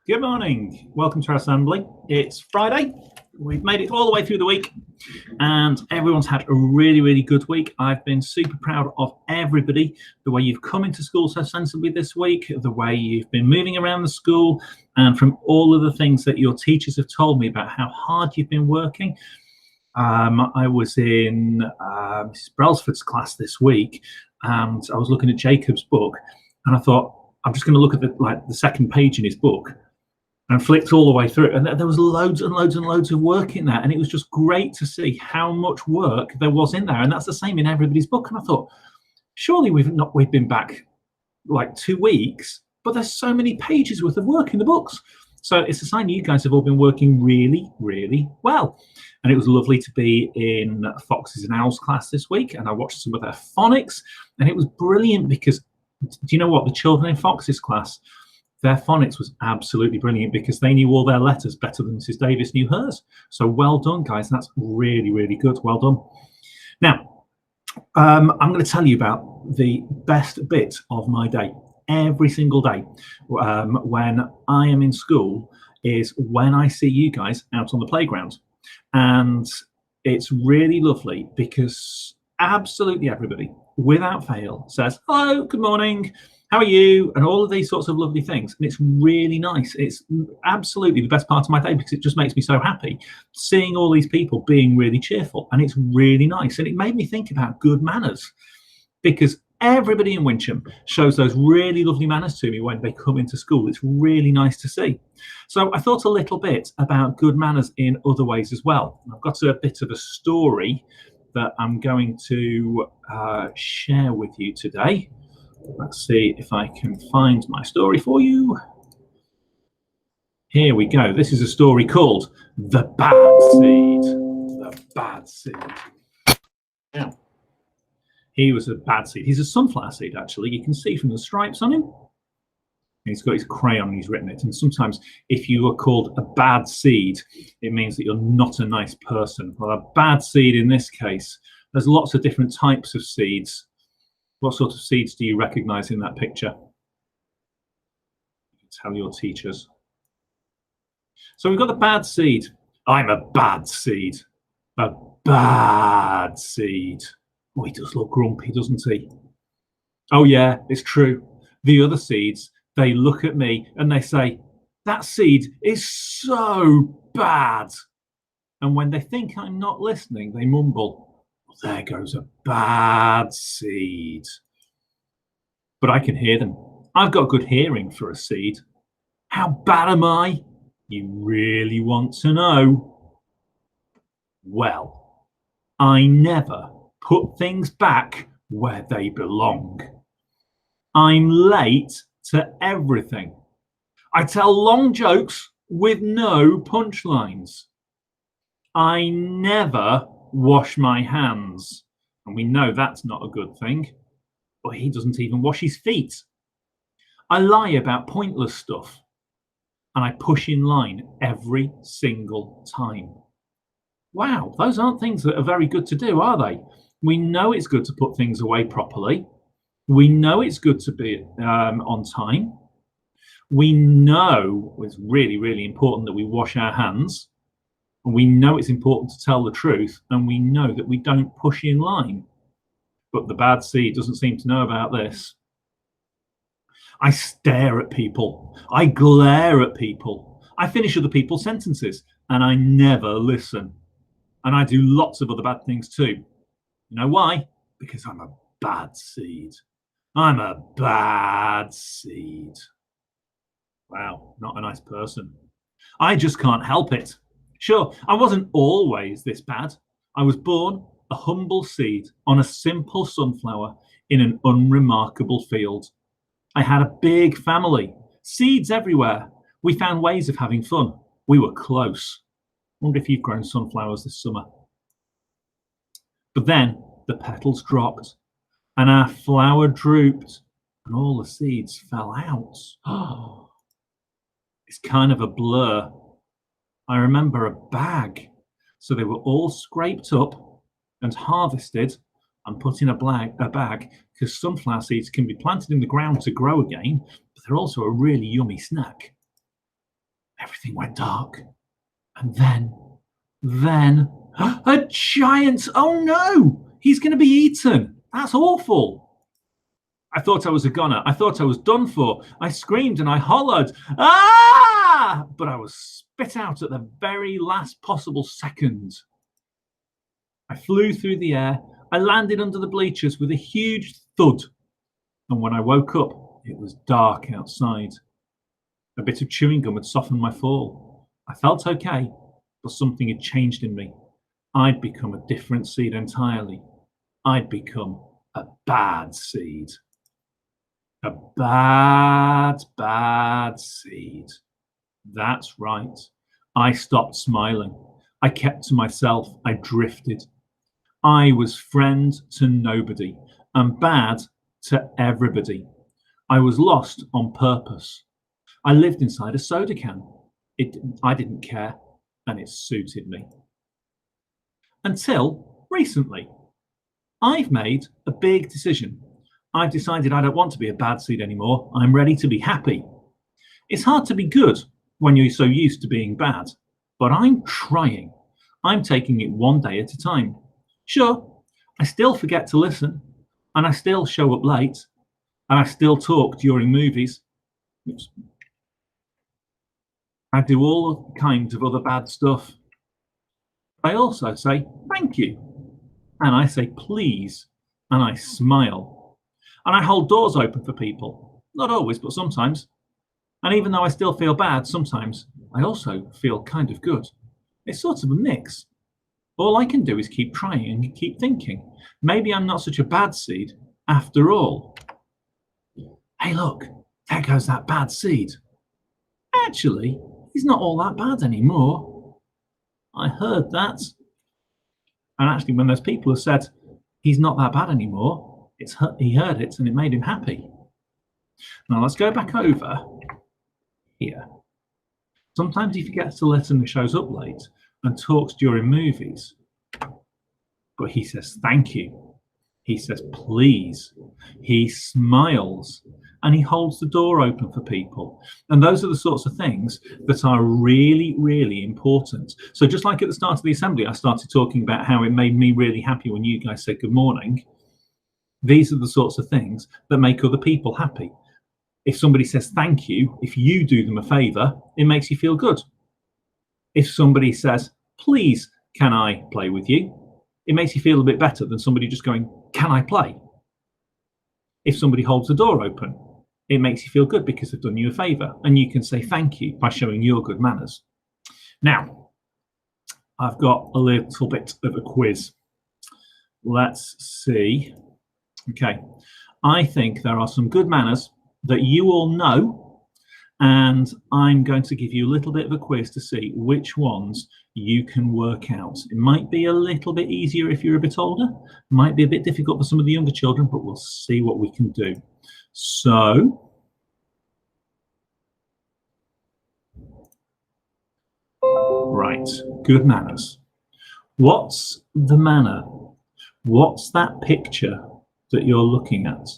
Good morning. Welcome to our assembly. It's Friday. We've made it all the way through the week and everyone's had a really, really good week. I've been super proud of everybody, the way you've come into school so sensibly this week, the way you've been moving around the school, and from all of the things that your teachers have told me about how hard you've been working. I was in Mrs. Brailsford's class this week and I was looking at Jacob's book and I thought, I'm just going to look at the second page in his book, and flicked all the way through, and there was loads and loads and loads of work in there, and it was just great to see how much work there was in there. And that's the same in everybody's book. And I thought, surely we've been back like 2 weeks, but there's so many pages worth of work in the books. So it's a sign you guys have all been working really, really well. And it was lovely to be in Foxes and Owls class this week, and I watched some of their phonics, and it was brilliant because, do you know what, the children in Fox's class, their phonics was absolutely brilliant because they knew all their letters better than Mrs. Davis knew hers. So well done, guys. That's really, really good. Well done. Now, I'm going to tell you about the best bit of my day. Every single day when I am in school is when I see you guys out on the playground. And it's really lovely because absolutely everybody, without fail, says, hello, good morning, how are you? And all of these sorts of lovely things. And it's really nice. It's absolutely the best part of my day because it just makes me so happy seeing all these people being really cheerful. And it's really nice. And it made me think about good manners because everybody in Wincham shows those really lovely manners to me when they come into school. It's really nice to see. So I thought a little bit about good manners in other ways as well. I've got a bit of a story that I'm going to share with you today. Let's see if I can find my story for you. Here we go. This is a story called The Bad Seed. The Bad Seed. Now, he was a bad seed. He's a sunflower seed, actually. You can see from the stripes on him. He's got his crayon and he's written it. And sometimes if you are called a bad seed, it means that you're not a nice person. Well, a bad seed in this case, there's lots of different types of seeds. What sort of seeds do you recognize in that picture? Tell your teachers. So we've got the bad seed. I'm a bad seed. A bad seed. Oh, he does look grumpy, doesn't he? Oh yeah, it's true. The other seeds, they look at me and they say, that seed is so bad. And when they think I'm not listening, they mumble, there goes a bad seed. But I can hear them. I've got good hearing for a seed. How bad am I? You really want to know? Well, I never put things back where they belong. I'm late to everything. I tell long jokes with no punchlines. I never wash my hands, and we know that's not a good thing. But he doesn't even wash his feet. I lie about pointless stuff, and I push in line every single time. Wow, those aren't things that are very good to do, are they? We know it's good to put things away properly. We know it's good to be on time. We know it's really, really important that we wash our hands. And we know it's important to tell the truth, and we know that we don't push in line. But the bad seed doesn't seem to know about this. I stare at people. I glare at people. I finish other people's sentences, and I never listen. And I do lots of other bad things too. You know why? Because I'm a bad seed. I'm a bad seed. Wow, not a nice person. I just can't help it. Sure, I wasn't always this bad. I was born a humble seed on a simple sunflower in an unremarkable field. I had a big family, seeds everywhere. We found ways of having fun. We were close. Wonder if you've grown sunflowers this summer. But then the petals dropped and our flower drooped and all the seeds fell out. Oh, it's kind of a blur. I remember a bag. So they were all scraped up and harvested and put in a bag, because sunflower seeds can be planted in the ground to grow again, but they're also a really yummy snack. Everything went dark. And then a giant, oh no, he's going to be eaten. That's awful. I thought I was a goner. I thought I was done for. I screamed and I hollered, ah! But I was spit out at the very last possible second. I flew through the air. I landed under the bleachers with a huge thud. And when I woke up, it was dark outside. A bit of chewing gum had softened my fall. I felt okay, but something had changed in me. I'd become a different seed entirely. I'd become a bad seed. A bad seed. That's right. I stopped smiling. I kept to myself. I drifted. I was friend to nobody and bad to everybody. I was lost on purpose. I lived inside a soda can. I didn't care, and it suited me. Until recently. I've made a big decision. I've decided I don't want to be a bad seed anymore. I'm ready to be happy. It's hard to be good when you're so used to being bad, but I'm trying. I'm taking it one day at a time. Sure, I still forget to listen, and I still show up late, and I still talk during movies. Oops. I do all kinds of other bad stuff. I also say thank you, and I say please, and I smile. And I hold doors open for people. Not always, but sometimes. And even though I still feel bad, sometimes I also feel kind of good. It's sort of a mix. All I can do is keep trying and keep thinking. Maybe I'm not such a bad seed after all. Hey, look, there goes that bad seed. Actually, he's not all that bad anymore. I heard that. And actually, when those people have said he's not that bad anymore, he heard it and it made him happy. Now let's go back over here. Sometimes he forgets to listen and shows up late and talks during movies. But he says thank you. He says please. He smiles and he holds the door open for people. And those are the sorts of things that are really, really important. So just like at the start of the assembly, I started talking about how it made me really happy when you guys said good morning. These are the sorts of things that make other people happy. If somebody says thank you, if you do them a favor, it makes you feel good. If somebody says, please, can I play with you? It makes you feel a bit better than somebody just going, can I play? If somebody holds the door open, it makes you feel good because they've done you a favor, and you can say thank you by showing your good manners. Now, I've got a little bit of a quiz. Let's see. Okay, I think there are some good manners that you all know, and I'm going to give you a little bit of a quiz to see which ones you can work out. It might be a little bit easier if you're a bit older, might be a bit difficult for some of the younger children, but we'll see what we can do. So, right, good manners. What's the manner? What's that picture that you're looking at?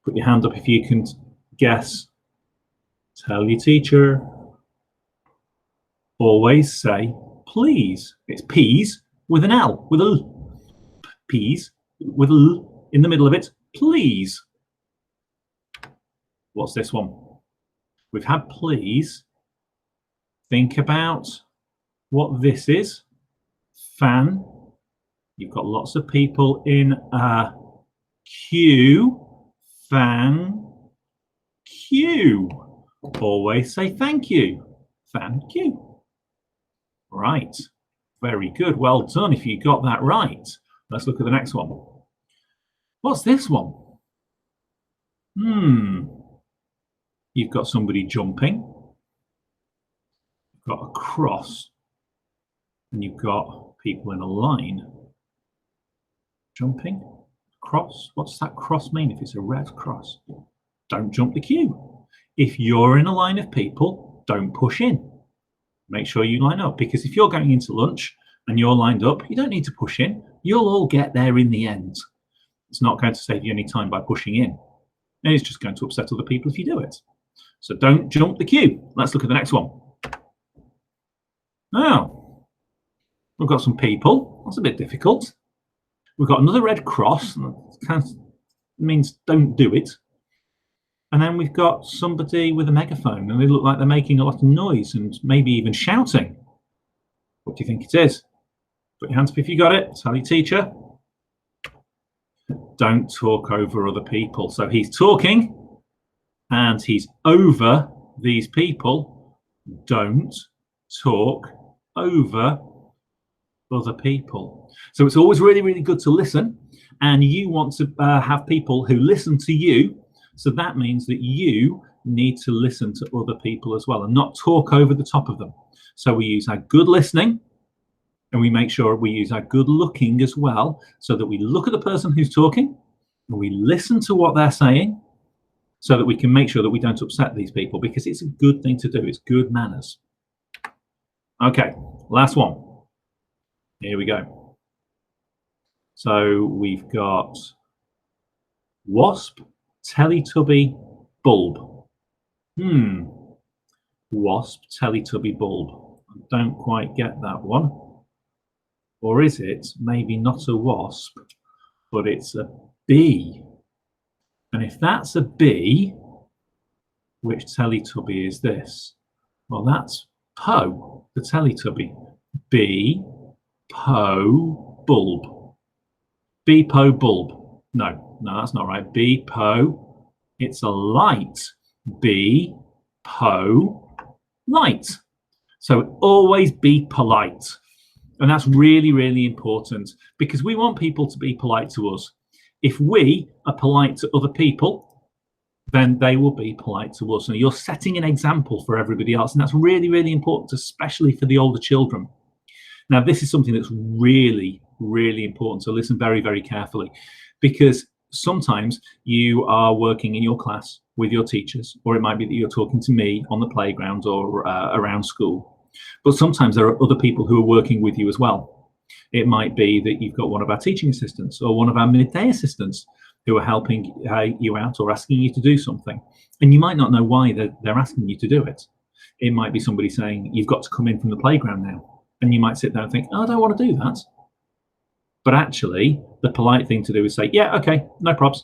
Put your hand up if you can guess. Tell your teacher. Always say please. It's peas with an L, with a L. Peas with a L in the middle of it. Please. What's this one? We've had please. Think about what this is. Fan. You've got lots of people in a queue. Fan. Queue. Always say thank you. Thank you. Right. Very good. Well done if you got that right. Let's look at the next one. What's this one? You've got somebody jumping. You've got a cross. And you've got people in a line. Jumping. Cross. What's that cross mean if it's a red cross? Don't jump the queue. If you're in a line of people, don't push in. Make sure you line up, because if you're going into lunch and you're lined up, you don't need to push in. You'll all get there in the end. It's not going to save you any time by pushing in. And it's just going to upset other people if you do it. So don't jump the queue. Let's look at the next one. Now, we've got some people. That's a bit difficult. We've got another red cross. That kind of means don't do it. And then we've got somebody with a megaphone, and they look like they're making a lot of noise and maybe even shouting. What do you think it is? Put your hands up if you got it. Tell your teacher. Don't talk over other people. So he's talking and he's over these people. Don't talk over other people. So it's always really, really good to listen, and you want to have people who listen to you. So that means that you need to listen to other people as well and not talk over the top of them. So we use our good listening, and we make sure we use our good looking as well, so that we look at the person who's talking and we listen to what they're saying, so that we can make sure that we don't upset these people, because it's a good thing to do. It's good manners. Okay, last one. Here we go. So we've got wasp, Teletubby, bulb. Wasp, Teletubby, bulb. I don't quite get that one. Or is it maybe not a wasp, but it's a bee? And if that's a bee, which Teletubby is this? Well, that's Po, the Teletubby. Bee, Po, bulb. Bee, Po, bulb. No, that's not right. Bee, Po, it's a light. Bee, Po, light. So always be polite. And that's really, really important, because we want people to be polite to us. If we are polite to other people, then they will be polite to us. And you're setting an example for everybody else. And that's really, really important, especially for the older children. Now, this is something that's really, really important. So listen very, very carefully, because sometimes you are working in your class with your teachers, or it might be that you're talking to me on the playground or around school. But sometimes there are other people who are working with you as well. It might be that you've got one of our teaching assistants or one of our midday assistants who are helping you out or asking you to do something. And you might not know why they're asking you to do it. It might be somebody saying, you've got to come in from the playground now. And you might sit there and think, oh, I don't want to do that. But actually, the polite thing to do is say, yeah, okay, no probs.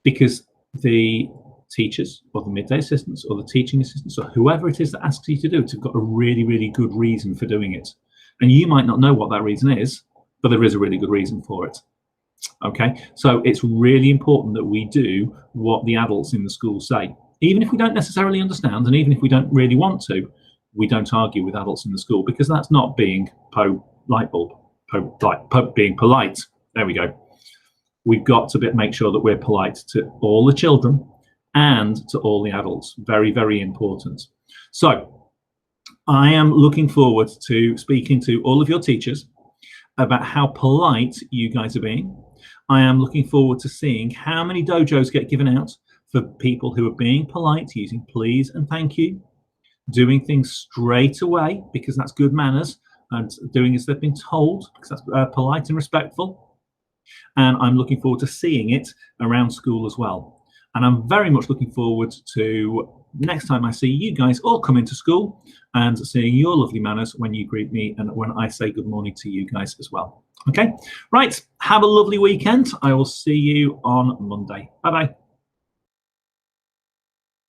Because the teachers or the midday assistants or the teaching assistants or whoever it is that asks you to do it have got a really, really good reason for doing it. And you might not know what that reason is, but there is a really good reason for it. Okay, so it's really important that we do what the adults in the school say. Even if we don't necessarily understand, and even if we don't really want to, we don't argue with adults in the school, because that's not being being polite. There we go. We've got to make sure that we're polite to all the children and to all the adults. Very, very important. So I am looking forward to speaking to all of your teachers about how polite you guys are being. I am looking forward to seeing how many dojos get given out for people who are being polite, using please and thank you, doing things straight away, because that's good manners, and doing as they've been told, because that's polite and respectful. And I'm looking forward to seeing it around school as well. And I'm very much looking forward to next time I see you guys all come into school and seeing your lovely manners when you greet me and when I say good morning to you guys as well. Okay, right, have a lovely weekend. I will see you on Monday. Bye-bye.